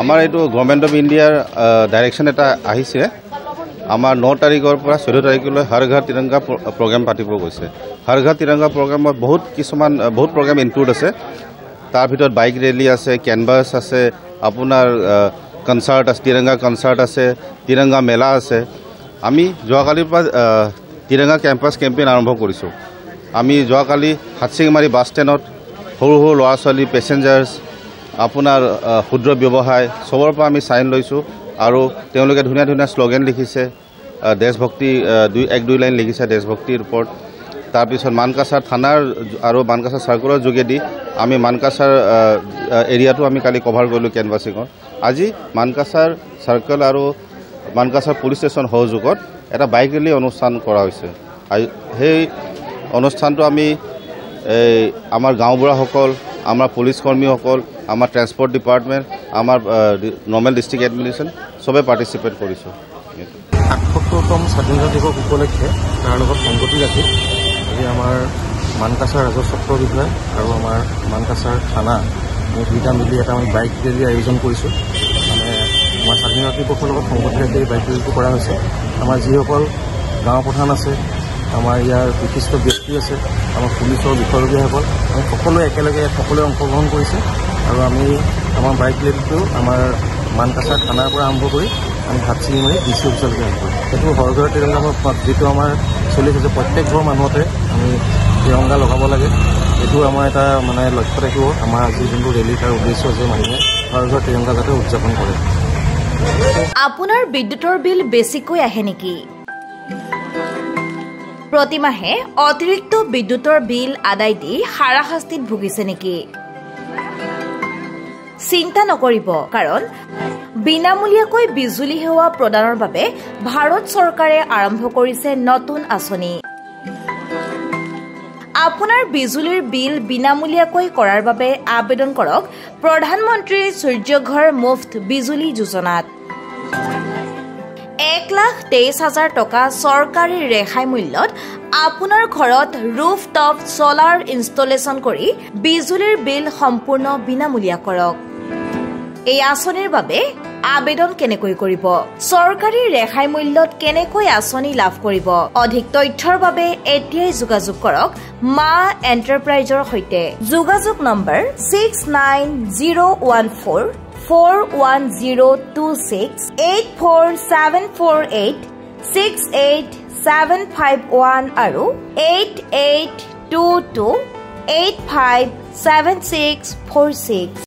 আমাৰ এইটো government of ইণ্ডিয়াৰ ডাইৰেকশ্যন এটা আহিছে আমাৰ 9 তাৰিখৰ পৰা 14 তাৰিখলৈ হৰ ঘৰ তিৰংগা প্ৰগ্ৰাম পাতিব গৈছে হৰ ঘৰ তিৰংগা প্ৰগ্ৰামত বহুত প্ৰগ্ৰাম ইনক্লুড আছে তাৰ ভিতৰত বাইক ৰেলী আছে কেনভাছ আছে আপোনাৰ কনসাৰ্ট আছে তিৰংগা কনসাৰ্ট আছে তিৰংগা মেলা আছে আমি যোৱাকালিৰ পৰা তিৰংগা কেম্পাছ কেম্পেইন আৰম্ভ কৰিছো আমি যোৱাকালি হাতচিংমাৰী বাছ ষ্টেণ্ডত সৰু সৰু ল'ৰা ছোৱালী পেছেঞ্জাৰ্ছ আপোনাৰ ক্ষুদ্ৰ ব্যৱসায় সবৰ পৰা আমি সাইন লৈছো আৰু তেওঁলোকে ধুনীয়া ধুনীয়া স্লোগান লিখিছে দেশভক্তি এক দুই লাইন লিখিছে দেশভক্তিৰ ওপৰত তাৰ পিছত মানকাছাৰ থানাৰ আৰু মানকাছাৰ সাৰ্কুলৰ যোগেদি আমি মানকাছাৰ এৰিয়াটো আমি কালি কভাৰ কৰিলো কেনভাছিঙৰ আজি মানকাছাৰ সাৰ্কুল আৰু মানকাছাৰ পুলিচ ষ্টেচন সহযোগত এটা বাইক ৰেলী অনুষ্ঠান কৰা হৈছে সেই অনুষ্ঠানটো আমি আমাৰ গাঁওবুঢ়াসকল আমাৰ পুলিচ কৰ্মীসকল আমাৰ ট্ৰান্সপোৰ্ট ডিপাৰ্টমেণ্ট আমাৰ নৰ্মেল ডিষ্ট্ৰিক্ট এডমিনিষ্ট্ৰেশ্যন সবে পাৰ্টিচিপেট কৰিছো ৭৮তম স্বাধীনতা দিৱস উপলক্ষে তাৰ লগত সংগতি ৰাখি আজি আমাৰ মানকাছাৰ ৰাজস্বত্ব বিষয়া আৰু আমাৰ মানকাছাৰ থানা দুইটা মিলি এটা আমি বাইক ৰেলী আয়োজন কৰিছোঁ মানে আমাৰ স্বাধীনতা দিৱসৰ লগত সংগতি ৰাখি এই বাইক ৰেলীটো কৰা হৈছে আমাৰ যিসকল গাঁও প্ৰধান আছে আমাৰ ইয়াৰ বিশিষ্ট ব্যক্তি আছে আমাৰ পুলিচৰ বিষয়ববীয়াসকল আমি সকলোৱে একেলগে সকলোৱে অংশগ্ৰহণ কৰিছে আৰু আমি আমাৰ বাইক ৰেলীটো আমাৰ মানকাছাৰ থানাৰ পৰা আৰম্ভ কৰি আমি হাতচিংমাৰী DC অফিচলৈকে আৰম্ভ কৰিম সেইটো হৰ ঘৰ তিৰংগা যিটো আমাৰ চলি আছে প্ৰত্যেক ঘৰ মানুহতে আমি তিৰংগা লগাব লাগে এইটো আমাৰ এটা মানে লক্ষ্য থাকিব আমাৰ আজি যোনটো ৰেলী তাৰ উদ্দেশ্য যে মানুহে হৰ ঘৰ তিৰংগা যাতে উদযাপন কৰে আপোনাৰ বিদ্যুতৰ বিল বেছিকৈ আহে নেকি প্ৰতিমাহে অতিৰিক্ত বিদ্যুতৰ বিল আদায় দি হাৰাশাস্তিত ভুগিছে নেকি চিন্তা নকৰিব কাৰণ বিনামূলীয়াকৈ বিজুলী সেৱা প্ৰদানৰ বাবে ভাৰত চৰকাৰে আৰম্ভ কৰিছে নতুন আঁচনি আপোনাৰ বিজুলীৰ বিল বিনামূলীয়াকৈ কৰাৰ বাবে আবেদন কৰক প্ৰধানমন্ত্ৰী সূৰ্য ঘৰ মুফ্ত বিজুলী যোজনাত ১,২৩,০০০ টকা চৰকাৰী ৰেহাই মূল্যত আপোনাৰ ঘৰত ৰুফটপ সোলাৰ ইনষ্টলেচন কৰি বিজুলীৰ বিল সম্পূৰ্ণ বিনামূলীয়া কৰক এই আঁচনিৰ বাবে আবেদন কেনেকৈ কৰিব চৰকাৰী ৰেহাই মূল্যত কেনেকৈ আঁচনি লাভ কৰিব অধিক তথ্যৰ বাবে এতিয়াই যোগাযোগ কৰক মা এণ্টাৰপ্ৰাইজৰ সৈতে যোগাযোগ নম্বৰ 6901441026 84748687551 আৰু 8822857646